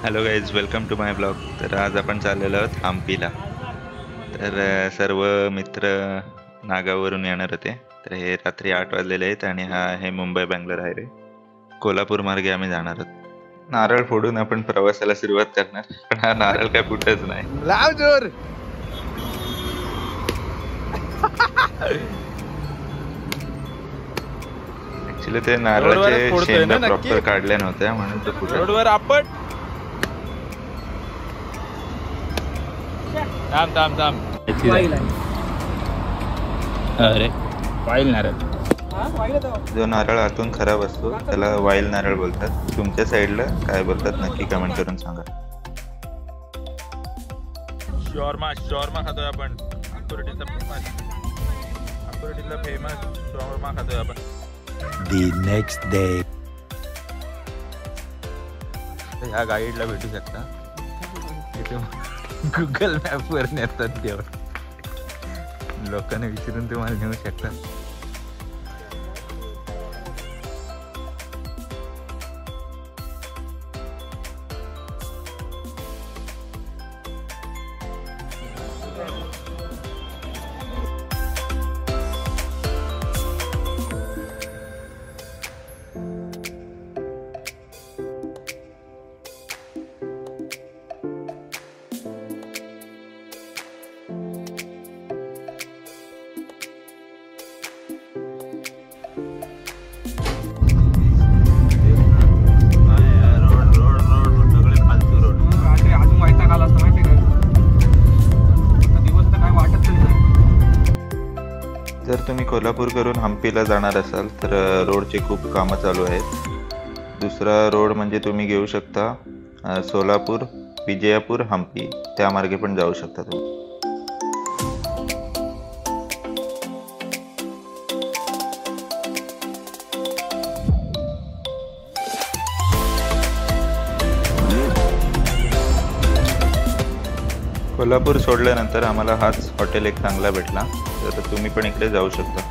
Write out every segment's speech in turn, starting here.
Hello guys, welcome to my blog. तर आज आपण चाललेलो आहोत हम्पीला. तर सर्व मित्र नागाववरून येणार होते. तर हे रात्री 8 वाजलेले आहेत आणि हा आहे मुंबई बंगलोर हायवे. कोल्हापूर मार्गे आम्ही जाणार आहोत. नारळ फोडून आपण प्रवासाला सुरुवात करणार, पण हा नारळ काय फुटच नाही. लाव जोर. ऍक्च्युली ते नारळाचे शेंडा प्रॉपर काढल्या नव्हत्या म्हणून तो फुटला. रोडवर आपट. थांब थांब थांब. अरे वाईल नारळ. जो नारळ आतून खराब असतो त्याला वाईल नारळ बोलतात. तुमच्या साईडला काय बोलतात नक्की कमेंट करून सांगा. शॉर्मा खातोय आपण. अकोरेटीचा फेमस शॉर्मा खातोय आपण. The next day. ह्या गाईडला भेटू शकता. गुगल मॅप वर नेतात तेव्हा लोकांना विचारून तुम्हाला नेऊ शकतात. जर तुम्ही कोल्हापूर करून हम्पीला जाणार असाल तर रोडचे खूप कामं चालू आहेत. दुसरा रोड म्हणजे तुम्ही घेऊ शकता सोलापूर, विजयापूर, हम्पी, त्या मार्गे पण जाऊ शकता तुम्ही. कोल्हापूर सोडल्यानंतर आम्हाला हाच हॉटेल एक चांगला भेटला, तर तुम्ही पण इकडे जाऊ शकता.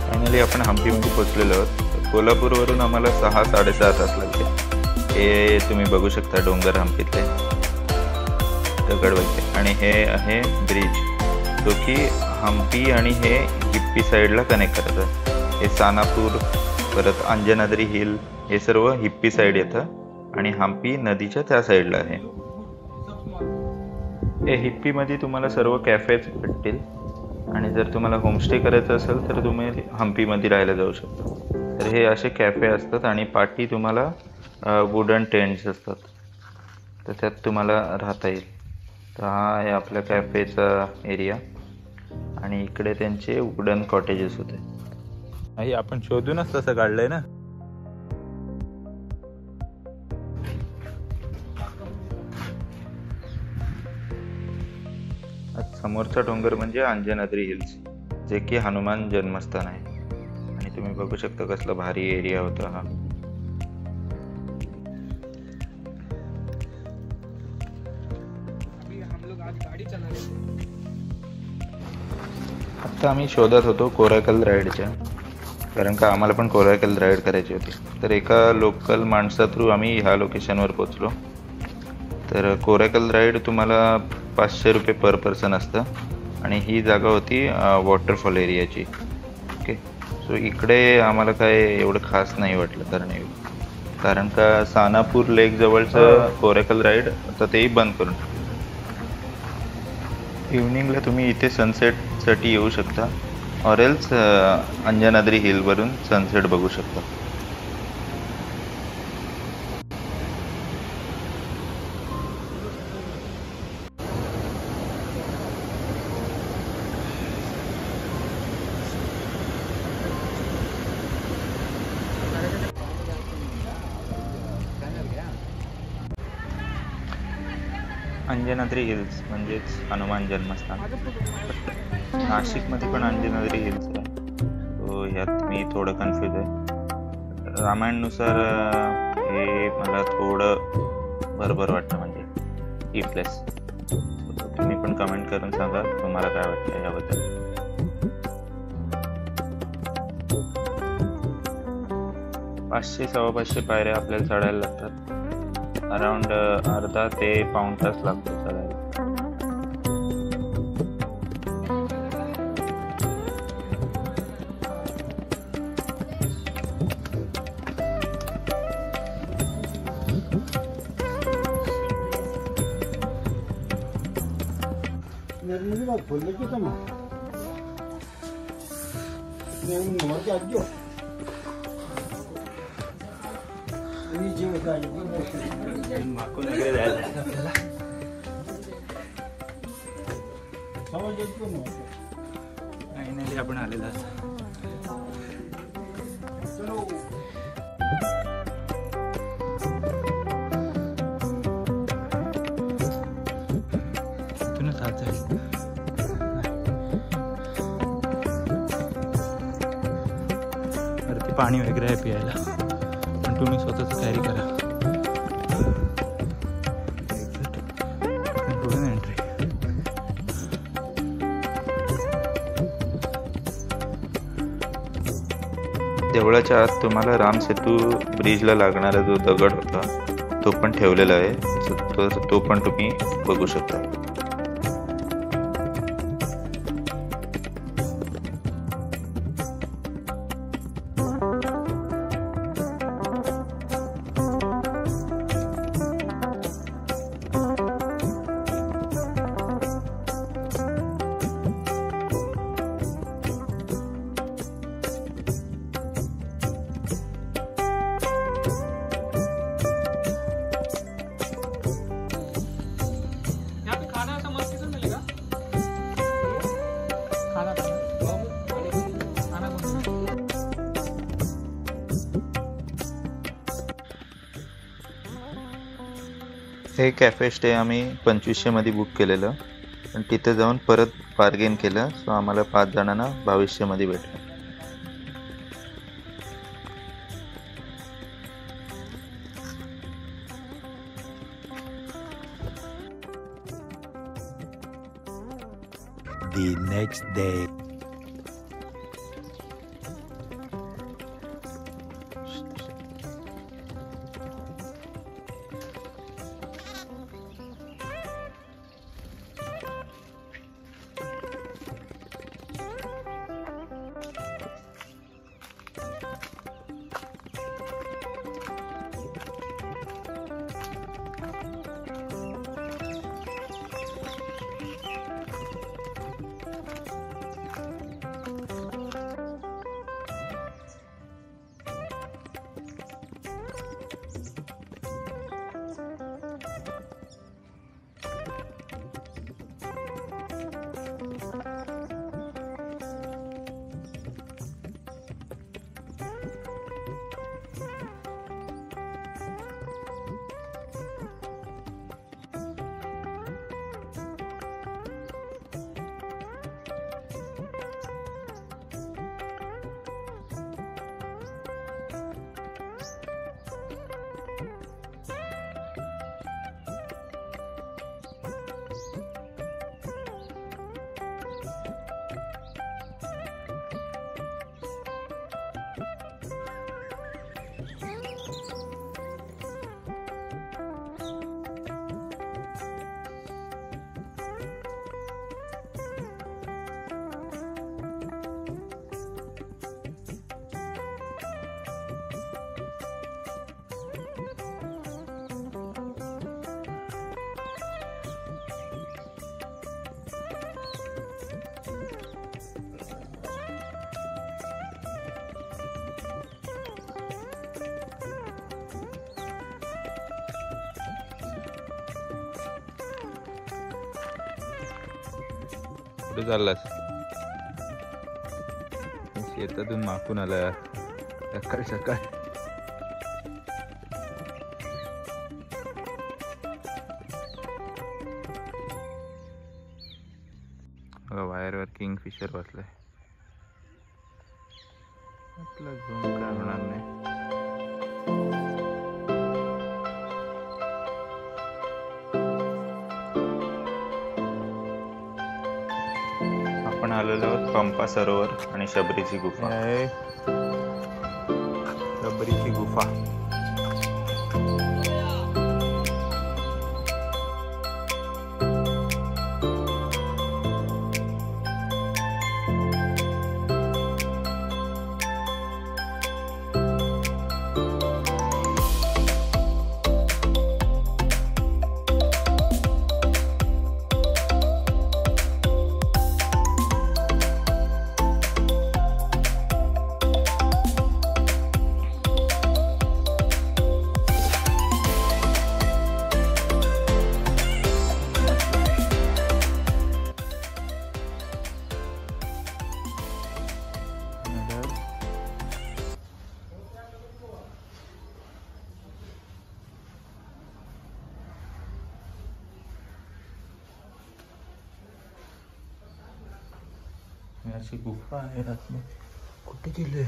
फायनली आपण हम्पीमध्ये पोहोचलेलो आहोत. कोल्हापूरवरून आम्हाला 6-6.5 तास लागले. हे तुम्ही बघू शकता डोंगर हम्पीतले दगडवरचे. आणि हे आहे ब्रिज, जो की हम्पी आणि हे हिप्पी साईडला कनेक्ट करतं. हे सानापूर, परत अंजनाद्री हिल, हे सर्व हिप्पी साईड येतं आणि हम्पी नदीच्या त्या साईडला आहे. हे हिप्पीमध्ये तुम्हाला सर्व कॅफेज भेटतील आणि जर तुम्हाला होमस्टे करायचं असेल तर तुम्ही हम्पीमध्ये राहायला जाऊ शकता. तर हे असे कॅफे असतात आणि पाठी तुम्हाला वुडन टेंट्स असतात, तर त्यात तुम्हाला राहता येईल. तर हा आहे आपल्या कॅफेचा एरिया आणि इकडे त्यांचे वुडन कॉटेजेस होते. हे आपण शोधूनच तसं काढलंय ना. समोरचा डोंगर म्हणजे अंजनाद्री हिल्स, जे की हनुमान जन्मस्थान आहे. आणि तुम्ही बघू शकता कसला भारी एरिया होता हा. आता आम्ही शोधत होतो कोराकल राईडच्या, कारण का आम्हाला पण कोराकल राईड करायची होती. तर एका लोकल माणसा थ्रू आम्ही ह्या लोकेशनवर पोचलो. तर कोराकल राईड तुम्हाला 500 रुपये पर पर्सन असतं आणि ही जागा होती वॉटरफॉल एरियाची. ओके, सो इकडे आम्हाला काय एवढं खास नाही वाटलं कारण का सानापूर लेक जवळचं कोराकल राईड आता तेही बंद करून. इव्हनिंगला तुम्ही इथे सनसेटसाठी येऊ शकता, ऑर एल्स अंजनाद्री हिलवरून सनसेट बघू शकता. अंजनाद्री हिल्स म्हणजेच हनुमान जन्मस्थान. नाशिकमध्ये पण अंजनाद्री हिल्स आहे. तो सो ह्यात मी थोडं कन्फ्यूज आहे. रामायणनुसार हे मला थोडं बरोबर वाटतं, म्हणजे E+. तुम्ही पण कमेंट करून सांगा तुम्हाला काय वाटतं याबद्दल. पाचशे 550 पायऱ्या आपल्याला चढायला लागतात. अराउंड अर्धा ते पाऊण तास लागतो चढायला. फायनली आपण आलेलो इथूनच आत जाईल. वरती पाणी वगैरे आहे प्यायला, पण तुम्ही स्वतःच कॅरी करा. पुढे एंट्री. देवळाच्या आत तुम्हाला राम सेतू ब्रिजला लागणारा जो दगड होता तो पण ठेवलेला आहे, तो पण तुम्ही बघू शकता. हे कॅफे स्टे आम्ही 2500 मध्ये बुक केलेलं, पण तिथे जाऊन परत बार्गेन केलं, सो आम्हाला 5 जणांना 2200 मध्ये भेटलं. The next day. कुठे चाललास? शेतातून माकून आला सकाळ सकाळ. वायरवर किंगफिशर बसलाय. आपला झूम काय होणार नाही. आपण आलेलो आहोत पंपा सरोवर आणि शबरीची गुफा. आहे शबरीची गुफा. अशी गुफा आहे आतमध्ये. कुठे गेले?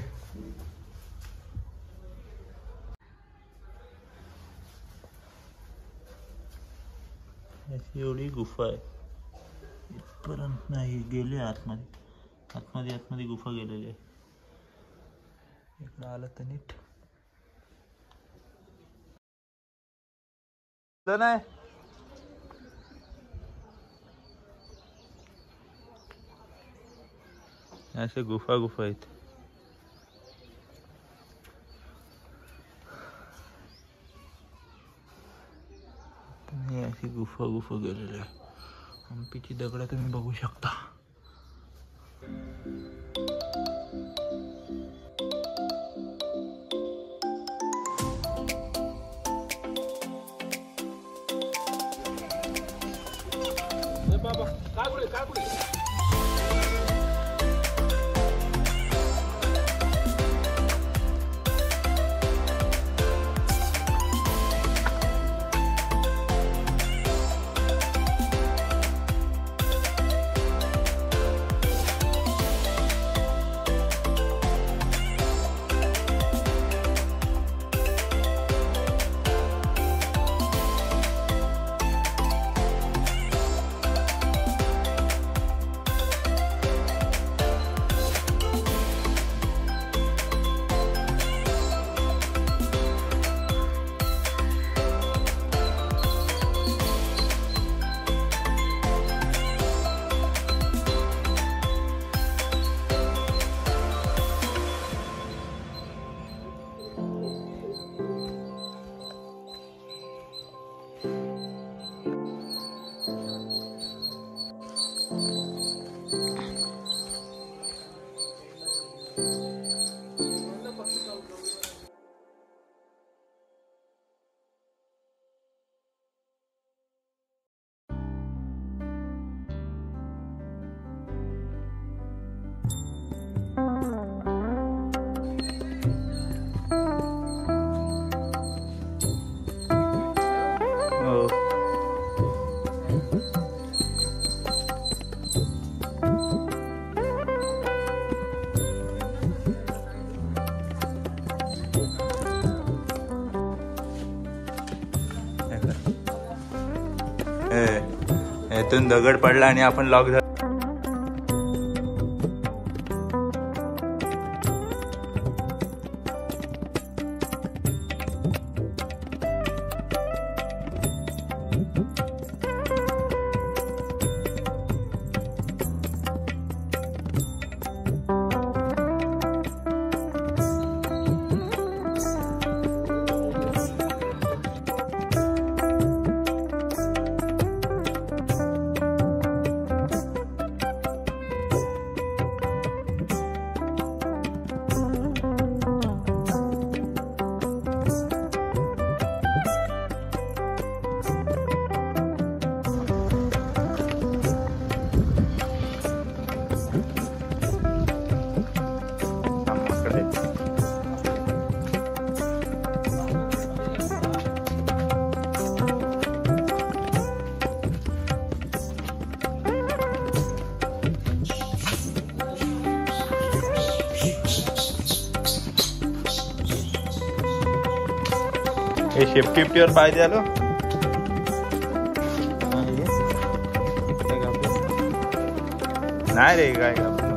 अशी एवढी गुफा आहे. इथपर्यंत नाही गेले आतमध्ये. आतमध्ये गुफा गेलेली आहे. इकडं आलं तर नीट नाही. असे गुफा आहेत. हे अशी गुफा गेलेली आहे. हंपीची दगड तुम्ही बघू शकता. यातून दगड पडला आणि आपण लॉक झालो. शेफ्टी वर पाय द्यालो नाही रे काय आपण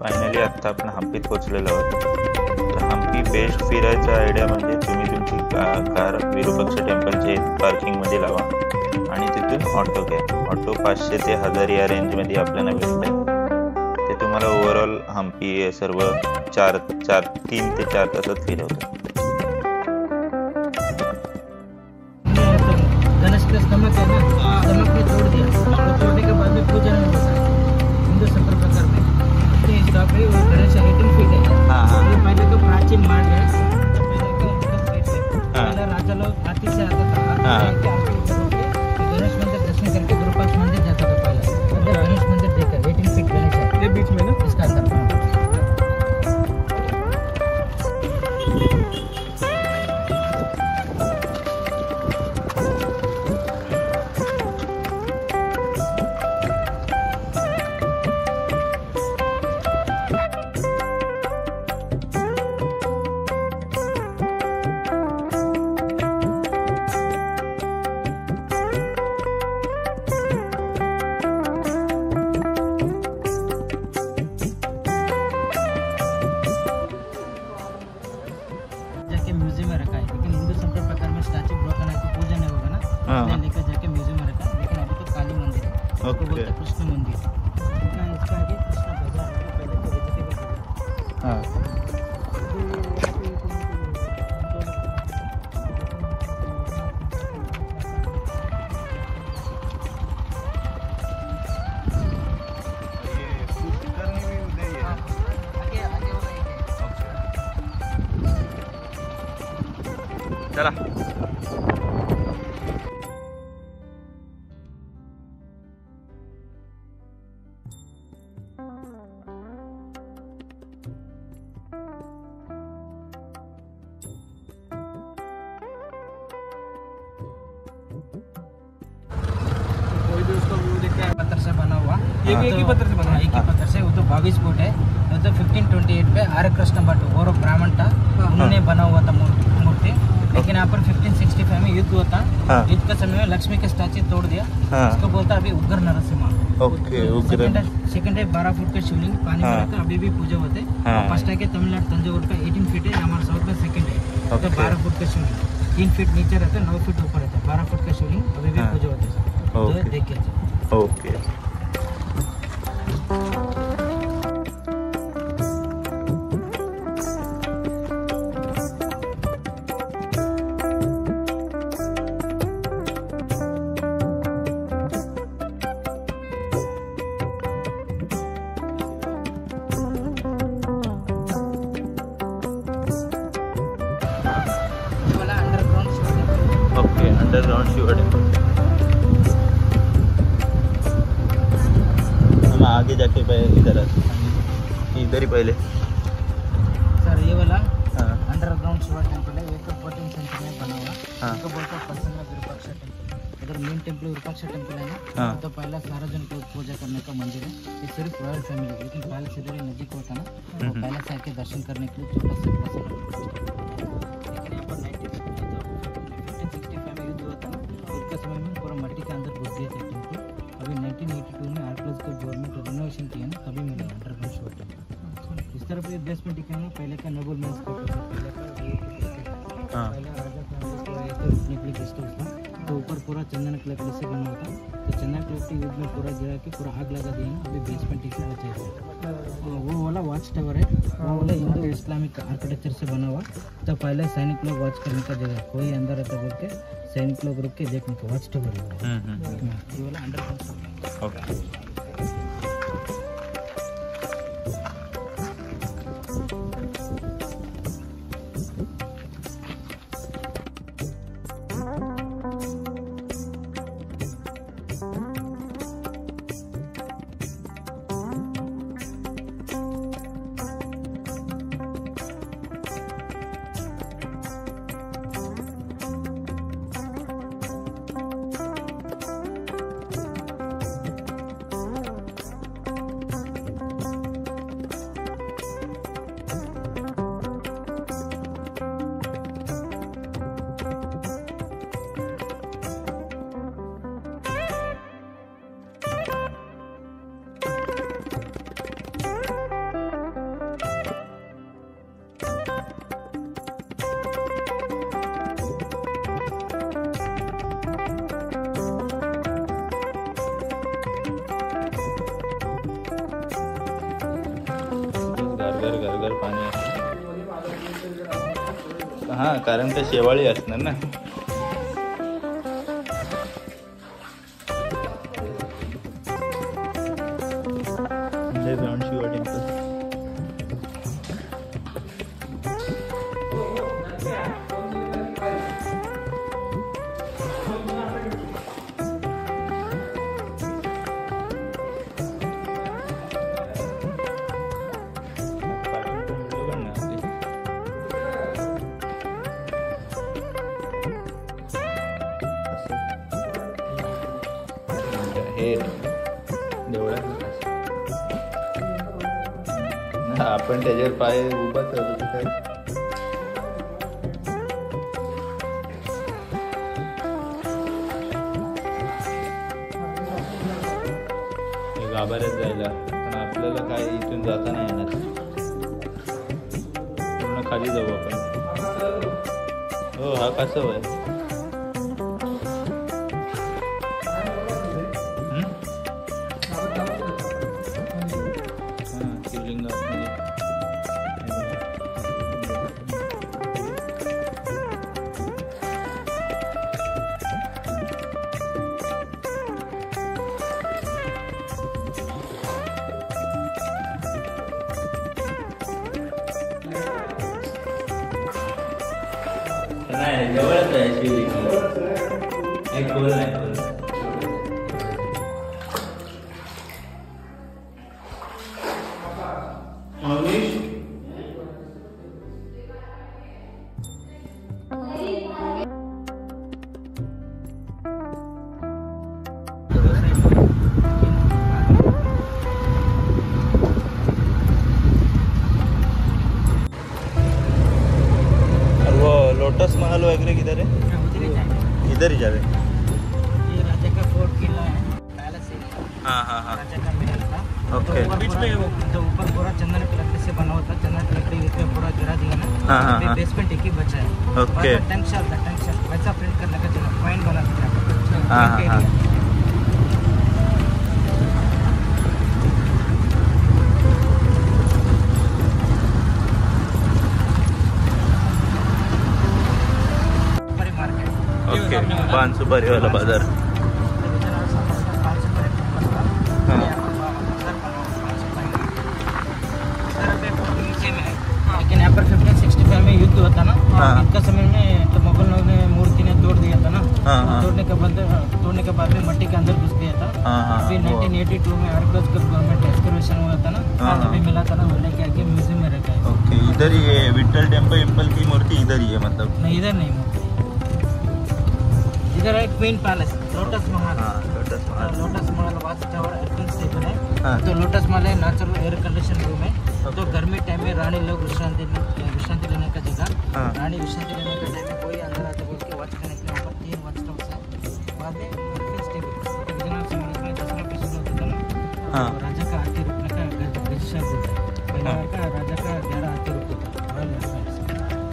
फायनली आता आपण हम्पीत पोहोचलेलो आहोत. तर हम्पी बेस्ट फिरायचा आयडिया म्हणजे तुम्ही तुमची कार विरूपाक्ष टेम्पलच्या पार्किंगमध्ये लावा आणि तिथून ऑटो घ्या. ऑटो 500 ते 1000 या रेंजमध्ये आपल्याला भेटते. ते तुम्हाला ओव्हरऑल हम्पी सर्व 3 ते 4 तासात फिरवतं. गणेश का स्टमक है ना, स्टमक में तोड़ दिया. तोड़ने के बाद में पूजा नहीं होता हिंदू संप्रदाय में. स्टॉप है वो गणेश 18 फीट है. ये पहले तो प्राचीन मार्ग है. पहले राजा लोग हाथी से आता था. गणेश मंदिर दर्शन करके विरूपाक्ष मंदिर जाता था. पहले अंदर गणेश मंदिर देखा 18 फीट गणेश है. ये बीच में ना इसका अंदर. म्यूजियम में रखा है, लेकिन हिंदू संप्रदाय प्रकार में स्टैचू ब्रोकन है तो पूजा नहीं होगा ना. लेकर जाके म्यूजियम में रखा है. लेकिन अभी तो काली मंदिर है. उसको बोलते हैं कृष्ण मंदिर. इसका आगे कृष्ण बाजार है. पहले तो वेजिटेबल बाजार. चला पत्थर से बना हुआ. ये भी एक ही पत्थर से बना. एक ही पत्थर से. वो तो 22 फुट है. वो तो 1528 पे आर कृष्ण भट्ट और ब्राह्मण था, उन्होंने बना हुआ था मूर्ति. लेकिन यहाँ पर 1565 में युद्ध हुआ था. युद्ध के समय में लक्ष्मी के स्टैचू तोड़ दिया. इसको बोलता अभी उग्र नरसिम्हा. सेकंड है 12 फुट का शिवलिंग पानी में रहता. अभी भी पूजा होते. फर्स्ट है तमिलनाडु तंजावुर का 18 फीट है. हमारे साउथ में सेकंड है तो 12 फुट का शिवलिंग. 3 फीट नीचे रहता है, 9 फीट ऊपर रहता है. 12 फुट का शिवलिंग अभी भी पूजा होते है. तो देख के ओके. Underground Shiv temple. हम आगे जाके इधर ही पहले. सर ये वाला अंडरग्राउंड शिव टेम्पल है. ये तो 14th सेंचुरी में बना हुआ. इसको बोलते हैं प्रसन्न विरूपाक्ष टेम्पल. उधर मेन टेम्पल विरूपाक्ष टेम्पल है ना, तो पहला सार्वजनिक लोग पूजा करने का मंदिर है। ये सिर्फ रॉयल फैमिली, लेकिन पैलेस इधर ही नजीक होता ना, वो पैलेस आके दर्शन करने के लिए छोटा सा लेकिन यहाँ पर 1565 में युद्ध हुआ था ना, उसके समय में पूरा मट्टी के अंदर घुस गया था टेम्पल। अभी 1982 में आर्कियोलॉजिकल गवर्नमेंट रिनोवेशन किया ना, तभी मिला अंडरग्राउंड शो टेम्पल। इस तरफ ये बेसमेंट दिखाना, पहले का नोबल मेंस कोर्ट था, पहले राजा फैमिली के गेस्ट हाउस था। तो ऊपर पूरा चंदन की लकड़ी से बना होता, तो चंदन की लकड़ी युद्ध में पूरा गिरा के पूरा आग लगा दिया ना, अभी बेसमेंट इसे बचा है। वो वाला वॉच टावर है, वो वाला हिंदू इस्लामिक आर्किटेक्चर से बना हुआ। तो पहले सैनिक लोग वॉच करने का जगह, कोई अंदर रहता बोल के सैनिक लोग रुक के देखने का वॉच टावर है। ये वाला अंडर घर पाणी हां, कारण ते शेवाळी असणार ना. Underground Shiva temple. आपण त्याच्यावर पाय उभाच राहतो काय. गाभाऱ्यात जायला पण आपल्याला काय इथून जाता नाही येणार, पूर्ण खाली जाऊ आपण. हो, हा कसं आहे. नाही, जवळच आहे शिवलिंग. एक खोल नाही, खोल. लोटस महल वगैरह किधर है? इधर ही जावे. ये राजा का फोर्ट किला है, पैलेस है. हाँ हाँ हाँ, राजा का महल था. ओके. बीच में तो ऊपर पूरा चंदन की लकड़ी से बना होता, चंदन की लकड़ी इसमें पूरा गिरा दिया ना. हाँ हाँ हाँ, बेसमेंट एक ही बचा है. ओके. टैंक शॉट वैसा प्रिंट करने का जगह पॉइंट बना दिया. हाँ हाँ हाँ. ओके, पान सुपारी वाला बाजार. लेकिन यहाँ पर 1565 में युद्ध हुआ था ना, इसका समय में तो मुगल लोगों ने मूर्ति ने तोड़ दिया था ना. तोड़ने के बाद में मट्टी के अंदर घुस गया था. फिर 1982 में आर्कियोलॉजिकल गवर्नमेंट एक्सकवेशन हुआ था ना, तभी मिला था ना, वो लेके आके म्यूजियम में रखा है. ओके, इधर ही है विट्ठल टेम्पल की मूर्ति, इधर ही है मतलब? नहीं, इधर नहीं. इधर है क्वीन पैलेस, लोटस महल. लोटस महाल. लोटस महल वाच टावर एयरकन स्टेशन है. हाँ. तो लोटस महल है नेचुरल एयर कंडीशन रूम है. तो गर्मी टाइम में रानी लोग विश्रांति लेने का जगह. हाँ. रानी विश्रांति लेने का टाइम में कोई अंदर आता बोल के वॉच करने के लिए वहाँ पर 3 वॉच टावर्स है. बाद में एयरकन स्टेशन विजयनगर समाज में दसरा प्रसिद्ध होता था ना. हाँ. राजा का आरती रुकने का रजिस्टर बोलते हैं. पहला का राजा का 11 आरती रुकता था.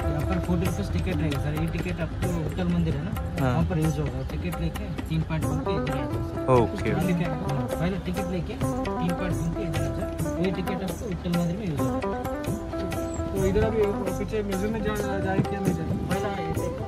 यहाँ पर 40 रुपीज़ टिकट रहेगा सर. ये टिकट आपको विठल मंदिर है ना, वहाँ पर यूज होगा. टिकट लेके 3 पॉइंट बन के इधर आ जाओ. ओके. पहले टिकट लेके 3 पॉइंट बन के इधर आ जाओ. ये टिकट आपको विठल मंदिर में यूज होगा. तो इधर अभी पीछे म्यूजियम में जाए क्या नहीं जाए? पहला ये देखो.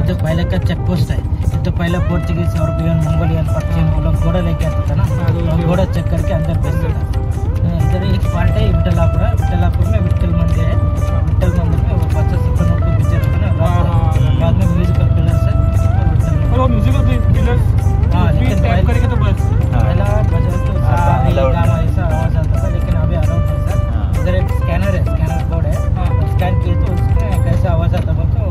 तो पहले का चेक पोस्ट है. तो पहले पोर्चुगीज और मंगोलियन पर्शियन वो लोग घोड़ा लेके आते थे ना, घोड़ा चेक करके अंदर भेजते था. इधर एक पार्ट है विठलापुरा. विठलापुर में विठल मंदिर है. विठल मंदिर में वो 50 50 पिक्चर होता है ना. बाद में म्यूजिकल पिलर्स है. और म्यूजिकल पिलर्स हाँ, लेकिन टैप करके तो बस पहला बजा तो गाना ऐसा आवाज आता था, लेकिन अभी अलाउड नहीं सर. इधर एक स्कैनर है, स्कैनर कोड है. स्कैन किए तो उसमें कैसा आवाज आता है तो बता.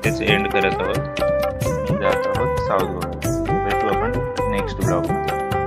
इथेच एंड करत आहोत. जात आहोत साऊथ गोवा. भेटू आपण नेक्स्ट ब्लॉगमध्ये.